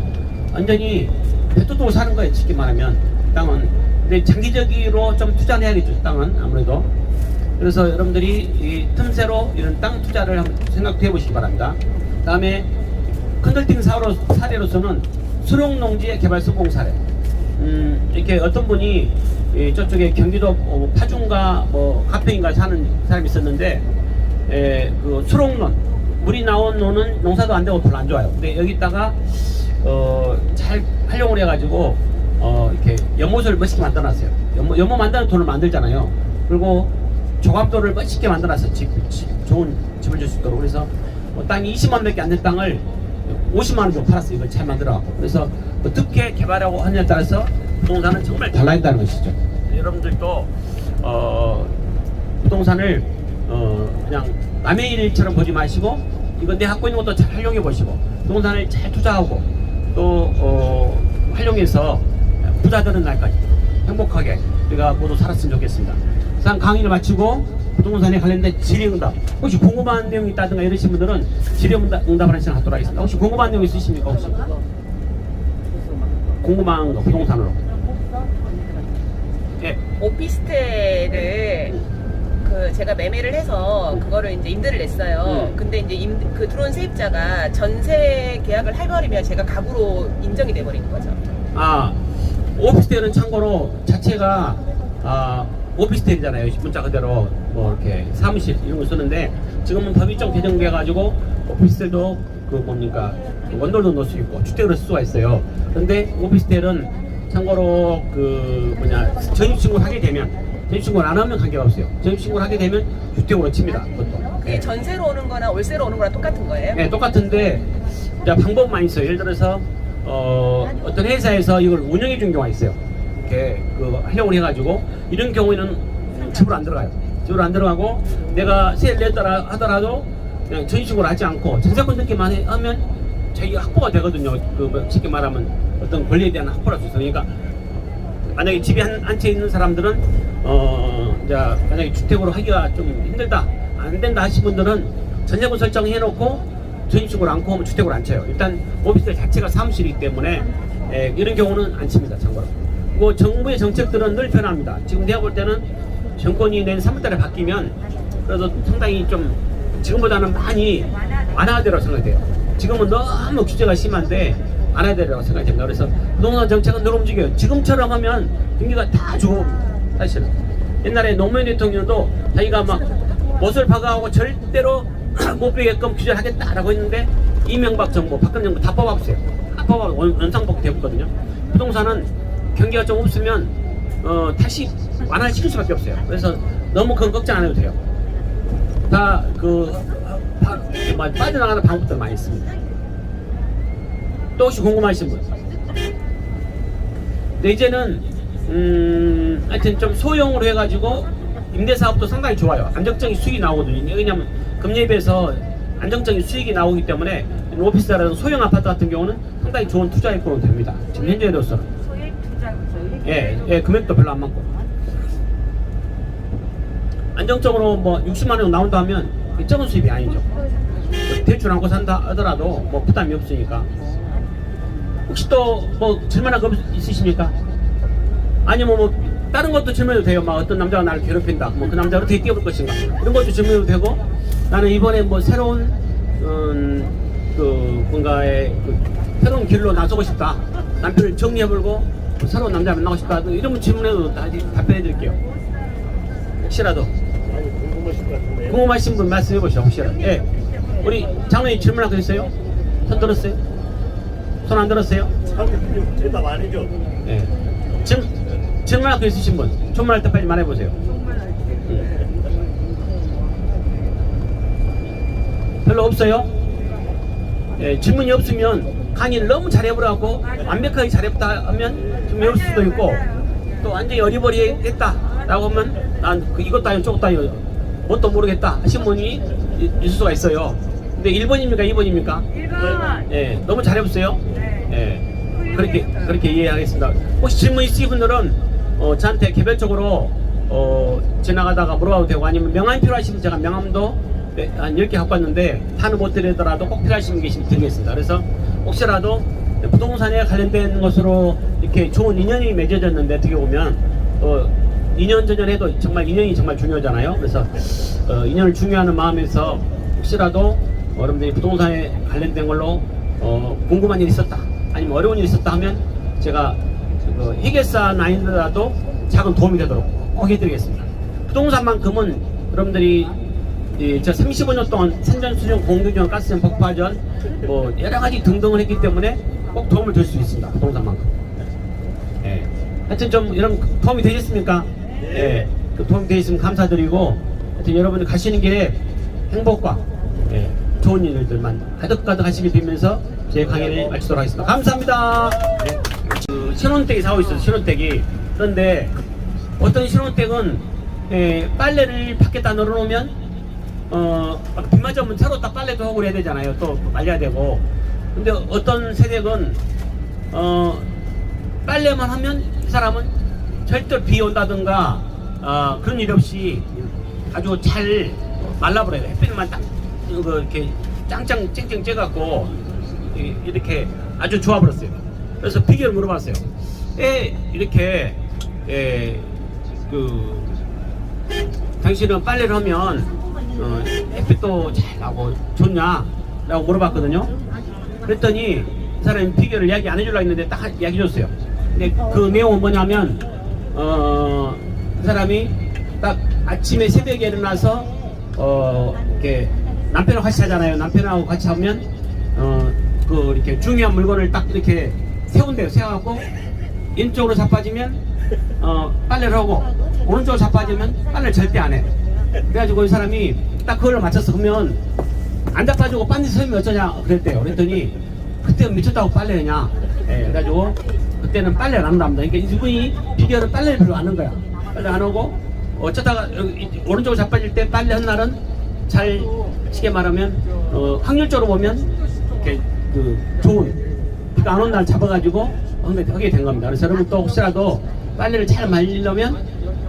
완전히 배도도 사는 거예요. 쉽게 말하면 땅은. 근데 장기적으로 좀 투자를 해야겠죠. 땅은 아무래도. 그래서 여러분들이 이 틈새로 이런 땅 투자를 한번 생각해 보시기 바랍니다. 그 다음에 컨설팅 사례로서는 수록농지의 개발 성공 사례. 이렇게 어떤 분이 저쪽에 경기도 파주인가 가평인가 사는 사람이 있었는데 그 수록논 물이 나온 논은 농사도 안 되고 별로 안 좋아요. 근데 여기다가 잘 활용을 해가지고 이렇게 연못을 멋있게 만들어놨어요. 연못 만드는 돈을 만들잖아요. 그리고 조감도를 멋있게 만들어놨어요. 좋은 집을 줄 수 있도록. 그래서 땅이 20만 원밖에 안 된 땅을 50만 원 정도 팔았어요. 이걸 잘 만들어갖고. 그래서 어떻게 개발하고 하느냐에 따라서 부동산은 정말 달라진다는 것이죠. 여러분들도 부동산을 그냥 남의 일처럼 보지 마시고 이건 내 갖고 있는 것도 잘 활용해 보시고 부동산을 잘 투자하고 또 활용해서 부자 되는 날까지 행복하게 우리가 모두 살았으면 좋겠습니다. 이상 강의를 마치고 부동산에 관련된 질의응답 혹시 궁금한 내용이 있다든가 이러신 분들은 질의응답하는 시간 갖도록 하겠습니다. 혹시 궁금한 내용 있으십니까? 혹시 궁금한 거 부동산으로. 예. 오피스텔을 제가 매매를 해서 그거를 이제 임대를 냈어요. 근데 이제 그 들어온 세입자가 전세 계약을 해버리면 제가 가구로 인정이 돼버리는 거죠. 오피스텔은 참고로 자체가 오피스텔이잖아요. 문자 그대로 이렇게 사무실 이런 거 쓰는데 지금은 법이 좀 개정돼 가지고 오피스텔도 원돌도 넣을 수 있고 주택으로 쓸 수가 있어요. 그런데 오피스텔은 참고로 전입신고를 하게 되면 전입신고를 안 하면 관계가 없어요. 전입신고를 하게 되면 주택으로 칩니다. 그것도. 그게 전세로 오는 거나 월세로 오는 거랑 똑같은 거예요? 네, 똑같은데 방법은 많이 있어요. 예를 들어서 어떤 회사에서 이걸 운영해 준 경우가 있어요. 이렇게 활용을 해가지고 이런 경우에는 집으로 안 들어가요. 집으로 안 들어가고 내가 세를 냈더라 하더라도 그냥 전입신고를 하지 않고 전세권 등기만 하면 자기가 확보가 되거든요. 쉽게 말하면 어떤 권리에 대한 확보를 할 수 있어요. 그러니까 만약에 집이 한 채 있는 사람들은 이제 만약에 주택으로 하기가 좀 힘들다 안 된다 하신 분들은 전세권 설정해 놓고 전입신고를 않고 하면 주택으로 안 쳐요. 일단 오피스텔 자체가 사무실이기 때문에 이런 경우는 않습니다. 참고로. 뭐 정부의 정책들은 늘 변합니다. 지금 내가 볼 때는 정권이 내년 3월달에 바뀌면 그래도 상당히 좀 지금보다는 많이 완화되라고 생각돼요. 지금은 너무 규제가 심한데 완화되라고 생각이 됩니다. 그래서 부동산 정책은 늘 움직여요. 지금처럼 하면 경기가 다 죽어옵니다. 사실은 옛날에 노무현 대통령도 자기가 막 못을 박아오고 절대로 못 빼게끔 규제를 하겠다라고 했는데 이명박 정부, 박근혜 정부 다 뽑아봤어요. 다 뽑아서 원상복 되었거든요. 부동산은 경기가 좀 없으면 다시 완화를 시킬 수밖에 없어요. 그래서 너무 그건 걱정 안 해도 돼요. 다 빠져나가는 방법들 많이 있습니다. 또 혹시 궁금하신 분? 근데 이제는 하여튼 좀 소형으로 해가지고 임대사업도 상당히 좋아요. 안정적인 수익이 나오거든요. 왜냐면 금리에 비해서 안정적인 수익이 나오기 때문에 오피스라든 소형 아파트 같은 경우는 상당히 좋은 투자에 보면 됩니다. 지금 현재로서는. 소액 투자죠. 예, 금액도 별로 안 많고. 안정적으로 뭐 60만 원 나온다 하면 적은 수입이 아니죠. 대출 안고 산다 하더라도 뭐 부담이 없으니까. 혹시 또 뭐 질문할 거 있으십니까? 아니면 뭐 다른 것도 질문해도 돼요. 막 어떤 남자가 나를 괴롭힌다. 뭐 그 남자를 어떻게 띄워볼 것인가. 이런 것도 질문해도 되고, 나는 이번에 뭐 새로운 그 뭔가의 그 새로운 길로 나서고 싶다. 남편을 정리해보고 새로운 남자 만나고 싶다. 이런 질문해도 다 답변해 드릴게요. 혹시라도 아니 궁금하신 것 같은데. 궁금하신 분 말씀해 보시죠. 혹시라도. 예. 우리 장로님 질문할 거 있어요? 손 들었어요? 손 안 들었어요? 참 대답 안 해줘. 예. 질문할 거 있으신 분? 질문할 때 빨리 말해보세요. 별로 없어요? 예, 질문이 없으면 강의를 너무 잘해보라고 완벽하게 잘해봤다 하면 좀 외울 수도 있고, 또 완전히 어리버리했다 라고 하면 난 이것도 아니고 저것도 아니고 뭣도 모르겠다 하신 분이 있을 수가 있어요. 근데 1번입니까 2번입니까? 1번. 예, 너무 잘해보세요. 네. 예, 그렇게 이해하겠습니다. 혹시 질문 있으신 분들은 저한테 개별적으로 지나가다가 물어봐도 되고, 아니면 명함이 필요하시면 제가 명함도 한 10개 갖고 왔는데 다는 못 드리더라도 꼭 필요하신 분 계시면 드리겠습니다. 그래서 혹시라도 부동산에 관련된 것으로 이렇게 좋은 인연이 맺어졌는데, 어떻게 보면 또 2년 전에 해도 정말 인연이 정말 중요하잖아요. 그래서 인연을 중요하는 마음에서 혹시라도 여러분들이 부동산에 관련된 걸로 궁금한 일이 있었다, 아니면 어려운 일이 있었다 하면 제가 해결사는 아니더라도 작은 도움이 되도록 꼭 해드리겠습니다. 부동산만큼은 여러분들이 저 35년 동안 산전수전, 공유전, 가스전, 폭파전 뭐 여러가지 등등을 했기 때문에 꼭 도움을 줄 수 있습니다. 부동산만큼. 예. 하여튼 좀 이런 도움이 되셨습니까? 예. 그 도움이 되셨으면 감사드리고, 하여튼 여러분들 가시는 길에 행복과 좋은 일들만 가득가득 하시길 빌면서 제 강의를 마치도록 하겠습니다. 감사합니다. 네. 그 신혼댁이 사고 있어요. 신혼댁이. 그런데 어떤 신혼댁은 빨래를 밖에다 널어놓으면 비 맞으면 새로 딱 빨래도 하고 그래야 되잖아요. 또 말려야 되고. 근데 어떤 세댁은 빨래만 하면 이 사람은 절대 비 온다든가 그런 일 없이 아주 잘 말라버려요. 햇빛만 딱 이렇게 짱짱 쨍쨍 쬐갖고 이렇게 아주 좋아버렸어요. 그래서 비결을 물어봤어요. 이렇게 당신은 빨래를 하면 햇빛도 잘 나고 좋냐? 라고 물어봤거든요. 그랬더니 이 사람이 비결을 이야기 안 해주려고 했는데 딱 이야기 해줬어요. 근데 그 내용은 뭐냐면 그 사람이 딱 아침에 새벽에 일어나서 이렇게 남편하고 같이 자잖아요. 남편하고 같이 하면 이렇게 중요한 물건을 딱 이렇게 세운대요. 세워갖고 왼쪽으로 자빠지면 빨래를 하고, 오른쪽으로 자빠지면 빨래를 절대 안 해. 그래가지고 이 사람이 딱 그걸 맞췄어. 그러면 안 자빠지고 빤지 서면 어쩌냐 그랬대요. 그랬더니 그때 미쳤다고 빨래하냐. 그래가지고 그때는 빨래를 안 한답니다. 그러니까 이분이 비결은 빨래를 별로 안 하는 거야. 빨래 안 하고 어쩌다가 오른쪽으로 자빠질 때 빨래 한 날은 잘, 쉽게 말하면 확률적으로 보면 이렇게 좋은 비가 안 온 날 잡아가지고 하게 된 겁니다. 그래서 여러분 또 혹시라도 빨래를 잘 말리려면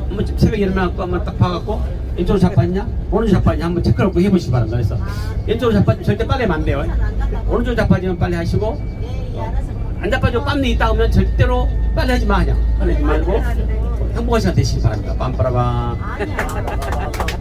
한번 새벽에 일어나고 한번 딱 봐갖고 왼쪽으로 자빠졌냐 오른쪽으로 자빠졌냐 한번 체크를 꼭 해보시기 바랍니다. 그래서 왼쪽으로 자빠지면 절대 빨래면 안 돼요. 오른쪽으로 자빠지면 빨래 하시고 안 자빠지고 빰내 있다 하면 절대로 빨리 하지 마 그냥 빨리 하지 말고 행복한 시간 되시기 바랍니다. 빰빠라밤. 아니야.